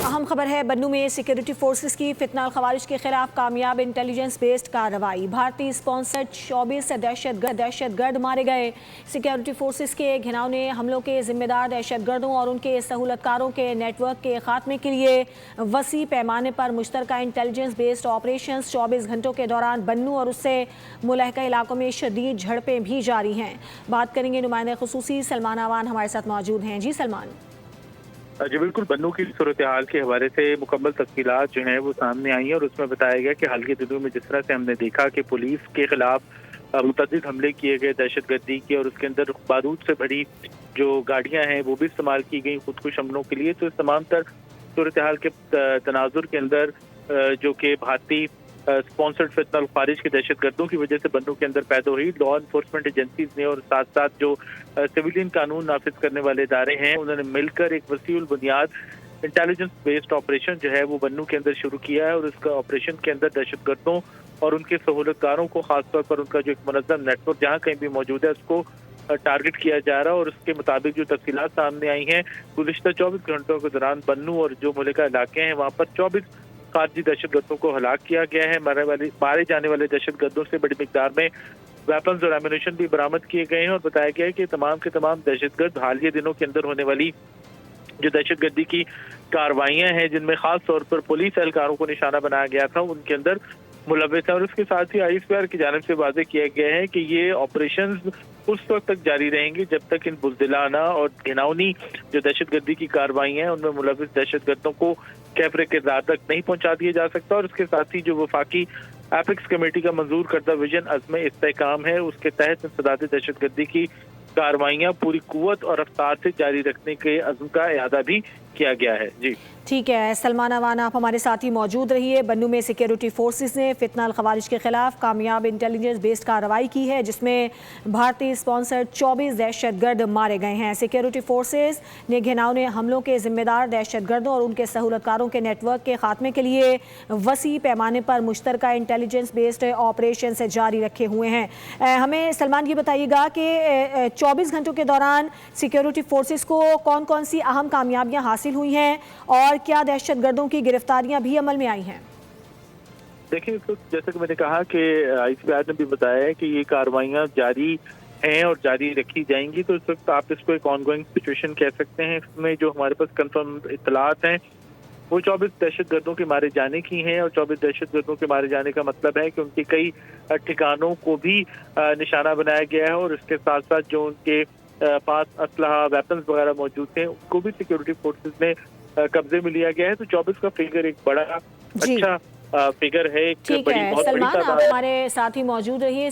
अहम खबर है, बन्नू में सिक्योरिटी फोर्सेस की फितनाल खवारिज के खिलाफ कामयाब इंटेलिजेंस बेस्ड कार्रवाई। भारतीय स्पॉन्सर्ड 24 दहशतगर्द मारे गए। सिक्योरिटी फोर्सेस के घिनौने हमलों के जिम्मेदार दहशतगर्दों और उनके सहूलतकारों के नेटवर्क के खात्मे के लिए वसी पैमाने पर मुश्तरका इंटेलिजेंस बेस्ड ऑपरेशन 24 घंटों के दौरान बन्नू और उससे मुलहका इलाकों में शदीद झड़पें भी जारी हैं। बात करेंगे नुमाइंदे खुसूसी सलमान आवान हमारे साथ मौजूद हैं। जी सलमान। जी बिल्कुल, बन्नू की सूरत हाल के हवाले से मुकम्मल तफसीलात जो हैं वो सामने आई हैं और उसमें बताया गया कि हाल के दिनों में जिस तरह से हमने देखा कि पुलिस के खिलाफ मुतअद्दिद हमले किए गए दहशतगर्दी के, और उसके अंदर बारूद से भरी जो गाड़ियां हैं वो भी इस्तेमाल की गई खुदकुश हमलों के लिए। तो इस तमाम तर सूरत हाल के तनाजुर के अंदर जो कि भारतीय स्पॉन्सर्ड फितनल खारिज के दहशतगर्दों की वजह से बन्नू के अंदर पैदा हुई, लॉ इन्फोर्समेंट एजेंसीज ने और साथ साथ जो सिविलियन कानून नाफिज करने वाले इदारे हैं उन्होंने मिलकर एक वसीउल बुनियाद इंटेलिजेंस बेस्ड ऑपरेशन जो है वो बन्नू के अंदर शुरू किया है। और इसका ऑपरेशन के अंदर दहशतगर्दों और उनके सहूलतकारों को खासतौर पर उनका जो एक मुनज़्ज़म नेटवर्क जहाँ कहीं भी मौजूद है उसको टारगेट किया जा रहा है। और उसके मुताबिक जो तफसीलात सामने आई हैं, गुज़िश्ता 24 घंटों के दौरान बन्नू और जो मुल्का इलाके हैं वहाँ पर 24 खारजी दहशतगर्दों को हलाक किया गया है। मारे जाने वाले दहशतगर्दों से बड़ी मिकदार में वेपन्स और एम्यूनेशन भी बरामद किए गए हैं। और बताया गया है कि तमाम के तमाम दहशतगर्द हालिया दिनों के अंदर होने वाली जो दहशतगर्दी की कार्रवाइयां हैं जिनमें खास तौर पर पुलिस एहलकारों को निशाना बनाया गया था उनके अंदर मुलव्वस है। और उसके साथ ही ISPR की जानिब से वाज़ेह किया गया है कि ये ऑपरेशंस उस वक्त तक जारी रहेंगे जब तक इन बुज़दिलाना और घिनौनी जो दहशतगर्दी की कार्रवाइयां हैं उनमें मुलव्वस दहशतगर्दों को कैफरे किरदार तक नहीं पहुंचा दिया जा सकता। और उसके साथ ही जो वफाकी एपिक्स कमेटी का मंजूर करदा विजन अज़्म इस्तेहकाम है उसके तहत इंसदाद दहशतगर्दी की कार्रवाइयां पूरी कुव्वत और रफ्तार से जारी रखने के अज़्म का इरादा भी किया गया है। जी ठीक है, सलमान अवान आप हमारे साथ ही मौजूद रहिए। बन्नू में सिक्योरिटी फोर्सेस ने फितनाल खवारिज के खिलाफ कामयाब इंटेलिजेंस बेस्ड कार्रवाई की है जिसमें भारतीय स्पॉन्सर्ड 24 दहशतगर्द मारे गए हैं। सिक्योरिटी फोर्सेस ने घिनौने हमलों के जिम्मेदार दहशतगर्दों और उनके सहूलतकारों के नेटवर्क के खात्मे के लिए वसी पैमाने पर मुश्तरका इंटेलिजेंस बेस्ड ऑपरेशन से जारी रखे हुए हैं। हमें सलमान ये बताइएगा कि 24 घंटों के दौरान सिक्योरिटी फोर्सेस को कौन कौन सी अहम कामयाबियाँ हासिल हुई हैं और क्या दहशतगर्दों की गिरफ्तारियां भी अमल में आई हैं? देखिए, जैसे कि मैंने कहा कि ISPR ने भी बताया है कि ये कार्रवाइयां जारी हैं और जारी रखी जाएंगी। तो इस वक्त आप इसको एक ऑनगोइंग सिचुएशन कह सकते हैं। इसमें जो हमारे पास कंफर्म इत्तलात हैं वो 24 दहशतगर्दों के मारे जाने की हैं। और 24 दहशतगर्दों के मारे जाने का मतलब है कि उनके कई ठिकानों को भी निशाना बनाया गया है और इसके साथ साथ जो उनके पास असलहा वेपन्स वगैरह मौजूद थे उनको भी सिक्योरिटी फोर्सेस ने कब्जे में लिया गया है। तो 24 का फिगर एक बड़ा अच्छा फिगर है, एक बड़ी बहुत बड़ी सलमान आप हमारे साथ ही मौजूद रहिए।